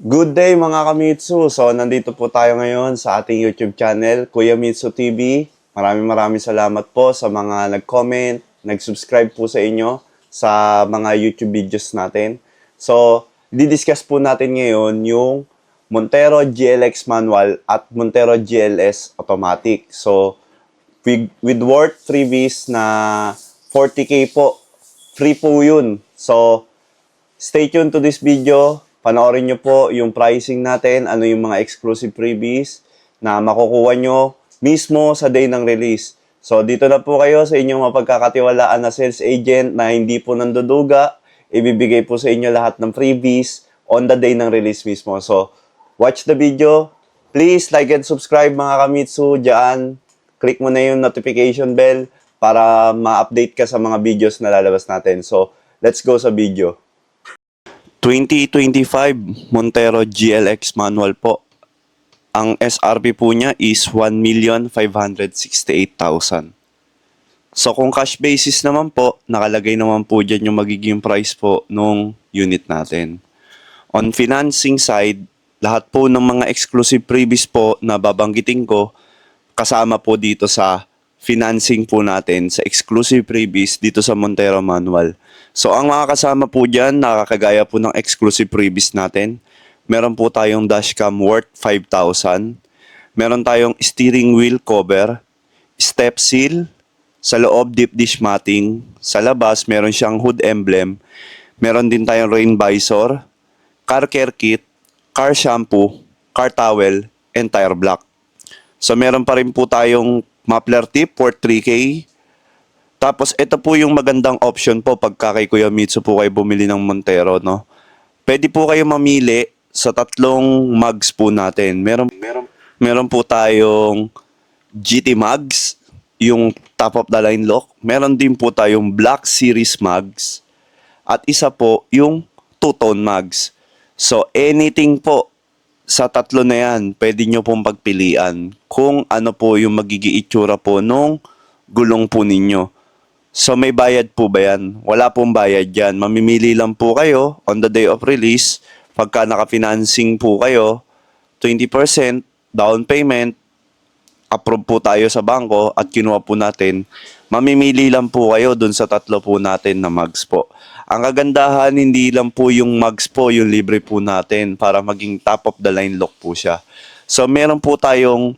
Good day mga kamitsu! So, nandito po tayo ngayon sa ating YouTube channel, Kuya Mitsu TV. Maraming salamat po sa mga nag-comment, nag-subscribe po sa inyo sa mga YouTube videos natin. So, didiscuss po natin ngayon yung Montero GLX manual at Montero GLS automatic. So, with worth freebies na 40k po, free po yun. So, stay tuned to this video. Panoorin nyo po yung pricing natin, ano yung mga exclusive freebies na makukuha nyo mismo sa day ng release. So, dito na po kayo sa inyong mapagkakatiwalaan na sales agent na hindi po nanduduga. Ibibigay po sa inyo lahat ng freebies on the day ng release mismo. So, watch the video. Please like and subscribe mga kamitsu dyan. Click mo na yung notification bell para ma-update ka sa mga videos na lalabas natin. So, let's go sa video. 2025 Montero GLX manual po. Ang SRP po niya is 1,568,000. So kung cash basis naman po, nakalagay naman po dyan yung magiging price po nung unit natin. On financing side, lahat po ng mga exclusive freebies po na babanggitin ko, kasama po dito sa financing po natin sa exclusive freebies dito sa Montero manual. So, ang mga kasama po dyan, nakakagaya po ng exclusive freebies natin. Meron po tayong dashcam worth 5,000. Meron tayong steering wheel cover, step seal, sa loob deep dish matting, sa labas meron siyang hood emblem. Meron din tayong rain visor, car care kit, car shampoo, car towel, and tire block. So, meron pa rin po tayong muffler tip worth 3K. Tapos, ito po yung magandang option po pagka kay Kuya Mitsu po kayo bumili ng Montero, no? Pwede po kayo mamili sa tatlong mugs po natin. Meron po tayong GT mugs, yung top of the line lock. Meron din po tayong Black Series mugs. At isa po yung two-tone mugs. So, anything po sa tatlo na yan, pwede nyo pong pagpilian kung ano po yung magiging itsura po nung gulong po ninyo. So, may bayad po ba yan? Wala pong bayad yan. Mamimili lang po kayo on the day of release. Pagka naka-financing po kayo, 20% down payment, approve po tayo sa bangko at kinuha po natin. Mamimili lang po kayo dun sa tatlo po natin na mugs po. Ang kagandahan, hindi lang po yung mugs po, yung libre po natin para maging top of the line look po siya. So, meron po tayong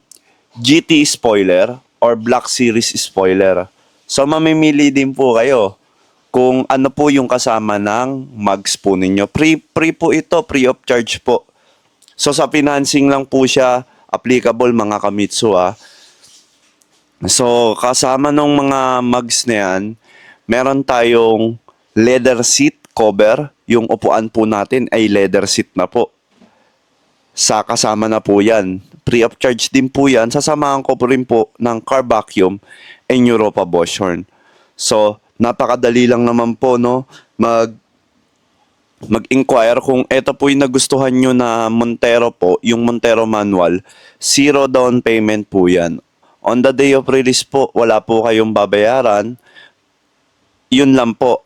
GT spoiler or Black Series spoiler. So, mamimili din po kayo kung ano po yung kasama ng mugs po ninyo. Free po ito, free of charge po. So, sa financing lang po siya applicable mga kamitsu ha. So, kasama ng mga mugs na yan, meron tayong leather seat cover. Yung upuan po natin ay leather seat na po. Sa kasama na po yan. Free of charge din po yan. Sasamahan ko po rin po ng car vacuum and Europa Bosch horn. So, napakadali lang naman po, no? Mag-inquire kung ito po yung nagustuhan nyo na Montero po, yung Montero manual. 0 down payment po yan. On the day of release po, wala po kayong babayaran. Yun lang po.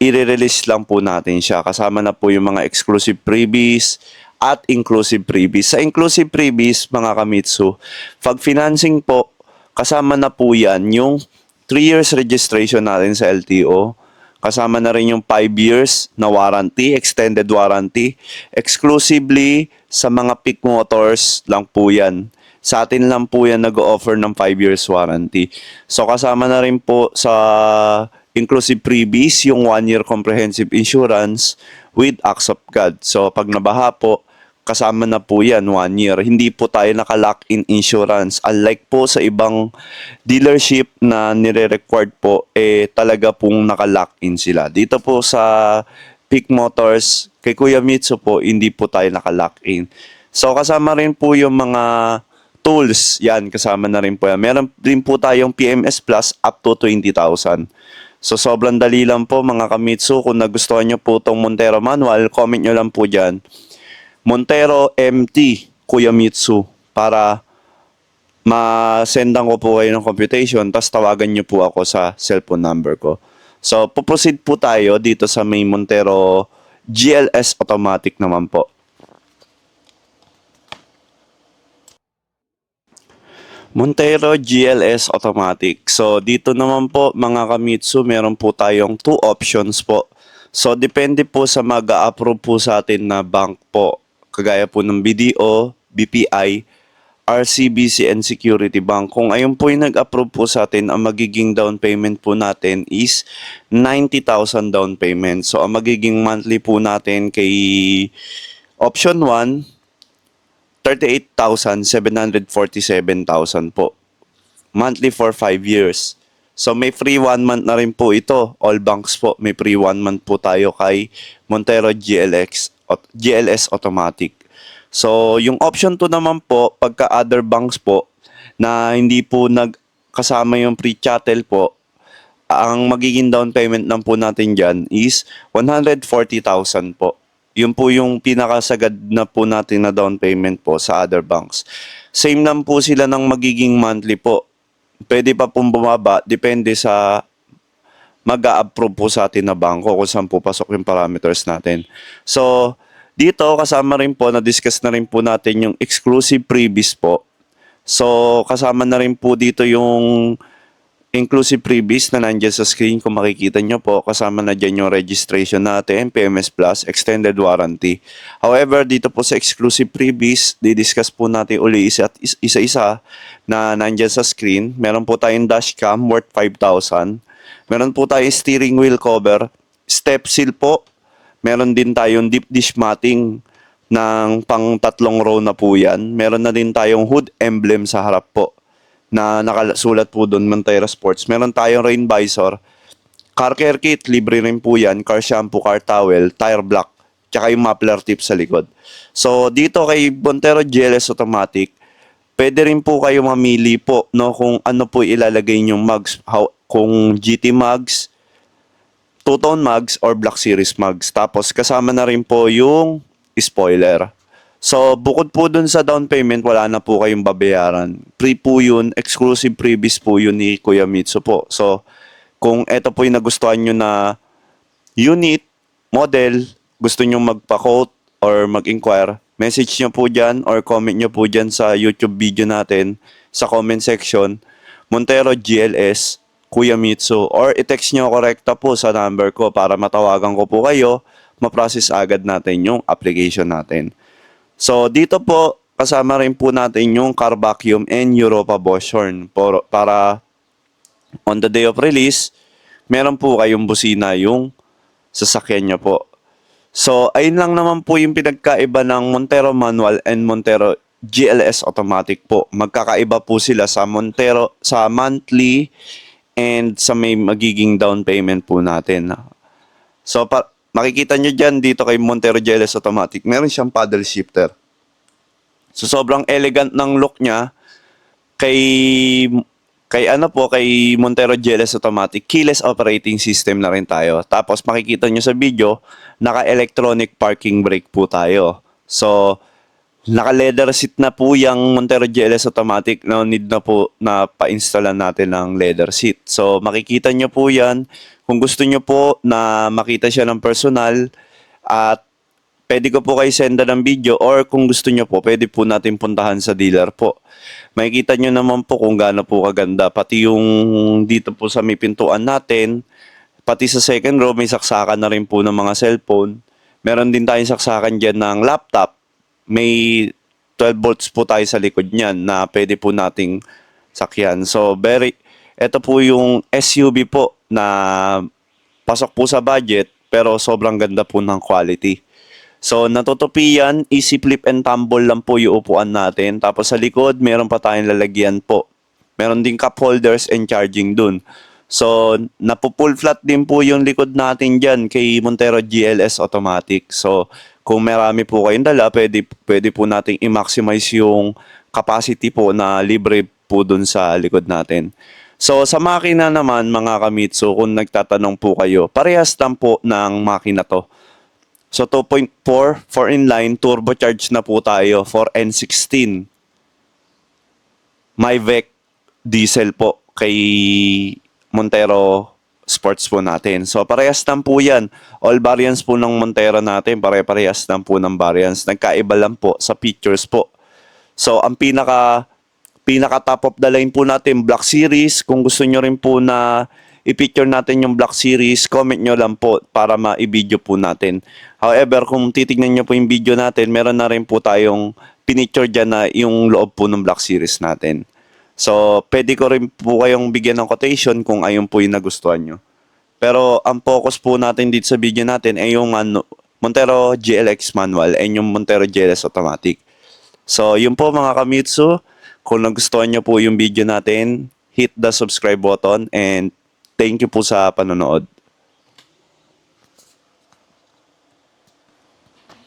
I-release lang po natin siya. Kasama na po yung mga exclusive freebies at inclusive freebies. Sa inclusive freebies, mga kamitsu, pag financing po, kasama na po yan yung 3 years registration natin sa LTO. Kasama na rin yung 5 years na warranty, extended warranty. Exclusively sa mga Peak Motors lang po yan. Sa atin lang po yan nag-offer ng 5 years warranty. So kasama na rin po sa inclusive freebies yung 1-year comprehensive insurance with acts of God. So pag nabaha po, kasama na po yan 1 year. Hindi po tayo naka-lock-in insurance. Unlike po sa ibang dealership na nire-required po, talaga pong naka-lock-in sila. Dito po sa Peak Motors, kay Kuya Mitsu po, hindi po tayo naka-lock-in. So kasama rin po yung mga tools. Yan, kasama na rin po yan. Meron din po tayong PMS Plus up to 20,000. So sobrang dali lang po mga kamitsu. Kung nagustuhan nyo po itong Montero manual, comment nyo lang po dyan. Montero MT Kuya Mitsu para ma-sendan ko po kayo ng computation tapos tawagan nyo po ako sa cellphone number ko. So, puproceed po tayo dito sa may Montero GLS automatic naman po. Montero GLS Automatic. So, dito naman po mga Kamitsu, meron po tayong two options po. So, depende po sa mag-a-approve po sa atin na bank po. Kagaya po ng BDO, BPI, RCBC, and Security Bank. Kung ayun po yung nag-approve po sa atin, ang magiging down payment po natin is 90,000 down payment. So, ang magiging monthly po natin kay option 1, 38,747,000 po. Monthly for 5 years. So may free 1 month na rin po ito. All banks po, may free 1 month po tayo kay Montero GLS Automatic. So yung option 2 naman po, pagka other banks po, na hindi po nagkasama yung free chattel po, ang magiging down payment lang po natin dyan is 140,000 po. Yun po yung pinakasagad na po natin na down payment po sa other banks. Same lang po sila ng magiging monthly po. Pwede pa pong bumaba, depende sa mag-a-approve po sa atin na bangko kung saan po pasok yung parameters natin. So, dito kasama rin po, na-discuss na rin po natin yung exclusive freebies po. So, kasama na rin po dito yung inclusive freebies na nandiyan sa screen. Kung makikita nyo po, kasama na dyan yung registration natin, PMS Plus, extended warranty. However, dito po sa exclusive freebies, didiscuss po natin uli isa-isa na nandiyan sa screen. Meron po tayong dashcam worth 5,000. Meron po tayong steering wheel cover, step seal po. Meron din tayong deep dish matting ng pang 3 row na po yan. Meron na din tayong hood emblem sa harap po na nakasulat po doon, Montero Sports. Meron tayong rain visor, car care kit, libre rin po yan, car shampoo, car towel, tire block, tsaka yung muffler tip sa likod. So, dito kay Montero GLS Automatic, pwede rin po kayo mamili po, no, kung ano po ilalagay nyong mugs, kung GT mugs, two-tone mugs, or Black Series mugs. Tapos, kasama na rin po yung spoiler. So, bukod po dun sa down payment, wala na po kayong babayaran. Free po yun, exclusive freebies po yun ni Kuya Mitsu po. So, kung eto po yung nagustuhan nyo na unit, model, gusto nyo magpa-quote or mag-inquire, message nyo po dyan or comment nyo po dyan sa YouTube video natin sa comment section, Montero GLS, Kuya Mitsu, or i-text nyo korekta po sa number ko para matawagan ko po kayo, ma-process agad natin yung application natin. So, dito po, kasama rin po natin yung car vacuum and Europa Bosch horn para on the day of release, meron po kayong busina yung sasakyan nyo po. So, ayun lang naman po yung pinagkaiba ng Montero Manual and Montero GLS Automatic po. Magkakaiba po sila sa Montero, sa monthly and sa may magiging down payment po natin. So, makikita nyo dyan dito kay Montero GLS Automatic, meron siyang paddle shifter. So, sobrang elegant ng look niya. Kay Montero GLS Automatic, keyless operating system na rin tayo. Tapos, makikita nyo sa video, naka-electronic parking brake po tayo. So, naka-leather seat na po yung Montero GLS Automatic. No need na po na pa-installan natin ng leather seat. So, makikita nyo po yan. Kung gusto nyo po na makita siya ng personal at pwede ko po kayo senda ng video or kung gusto nyo po, pwede po natin puntahan sa dealer po. Makikita nyo naman po kung gaano po kaganda. Pati yung dito po sa may pintuan natin, pati sa second row, may saksakan na rin po ng mga cellphone. Meron din tayong saksakan dyan ng laptop. May 12 volts po tayo sa likod niyan na pwede po nating sakyan. So, ito po yung SUV po na pasok po sa budget pero sobrang ganda po ng quality. So, natutupi yan, easy flip and tumble lang po yung upuan natin. Tapos sa likod, meron pa tayong lalagyan po. Meron din cup holders and charging dun. So, napo-full flat din po yung likod natin dyan kay Montero GLS Automatic. So, kung marami po kayong dala, pwede po nating i-maximize yung capacity po na libre po dun sa likod natin. So, sa makina naman, mga Kamitsu, kung nagtatanong po kayo, parehas lang po ng makina to. So, 2.4, 4 inline, turbocharged na po tayo for N16. Myvec diesel po kay Montero Sports po natin. So, parehas lang po yan. All variants po ng Montero natin, pare-parehas lang po ng variants. Nagkaiba lang po sa features po. So, ang pinaka pinaka-top of the line po natin, Black Series. Kung gusto nyo rin po na i-picture natin yung Black Series, comment nyo lang po para ma-i-video po natin. However, kung titignan nyo po yung video natin, meron na rin po tayong pinicture dyan na yung loob po ng Black Series natin. So, pwede ko rin po kayong bigyan ng quotation kung ayun po yung nagustuhan nyo. Pero ang focus po natin dito sa video natin ay yung Montero GLX manual and yung Montero GLS automatic. So, yun po mga Kamitsu. Kung nagustuhan nyo po yung video natin, hit the subscribe button and thank you po sa panonood.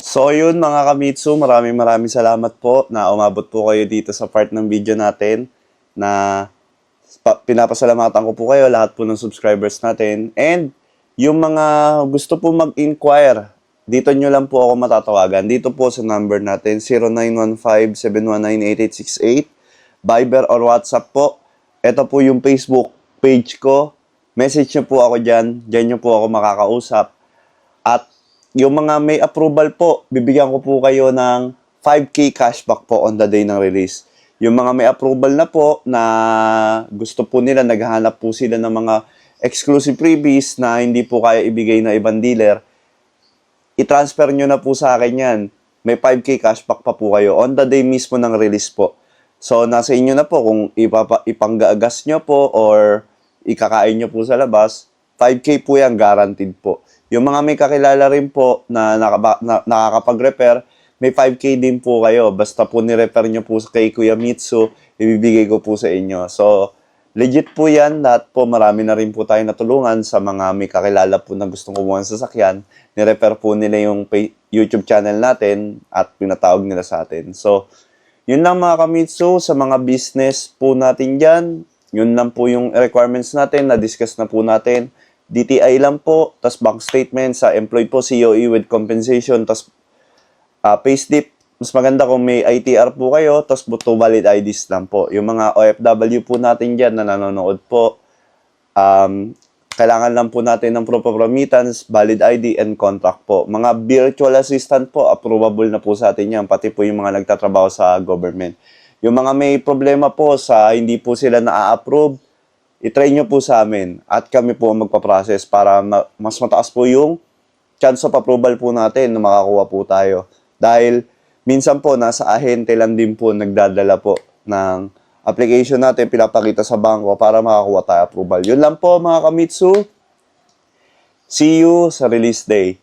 So yun mga Kamitsu, maraming salamat po na umabot po kayo dito sa part ng video natin na pinapasalamatan ko po kayo, lahat po ng subscribers natin. And yung mga gusto po mag-inquire, dito nyo lang po ako matatawagan. Dito po sa number natin, 0915-719-8868. Viber or WhatsApp po. Ito po yung Facebook page ko. Message nyo po ako dyan. Dyan nyo po ako makakausap. At yung mga may approval po, bibigyan ko po kayo ng 5K cashback po on the day ng release. Yung mga may approval na po na gusto po nila, naghahanap po sila ng mga exclusive freebies na hindi po kaya ibigay na ibang dealer, i-transfer nyo na po sa akin yan. May 5K cashback pa po kayo on the day mismo ng release po. So, nasa inyo na po kung ipanggagas nyo po or ikakain nyo po sa labas, 5K po yan, guaranteed po. Yung mga may kakilala rin po na nakakapag-repair, may 5K din po kayo. Basta po ni-repair nyo po kay Kuya Mitsu, ibibigay ko po sa inyo. So, legit po yan. Lahat po, marami na rin po tayo natulungan sa mga may kakilala po na gustong kumuha ng sasakyan. Ni-repair po nila yung YouTube channel natin at pinatawag nila sa atin. So, yun lang mga Kamitsu, sa mga business po natin dyan, yun lang po yung requirements natin, na-discuss na po natin. DTI lang po, tas bank statement sa employee po, COE with compensation, tas payslip. Mas maganda kung may ITR po kayo, tas buto valid IDs lang po. Yung mga OFW po natin dyan na nanonood po, kailangan lang po natin ng proof of remittance, valid ID, and contract po. Mga virtual assistant po, approvable na po sa atin yan, pati po yung mga nagtatrabaho sa government. Yung mga may problema po sa hindi po sila na-approve, i-try nyo po sa amin at kami po magpa-process para mas mataas po yung chance of approval po natin na makakuha po tayo. Dahil minsan po nasa ahente lang din po nagdadala po ng application natin, pinapakita sa bangko para makakuha tayo approval. Yun lang po mga Kamitsu. See you sa release day.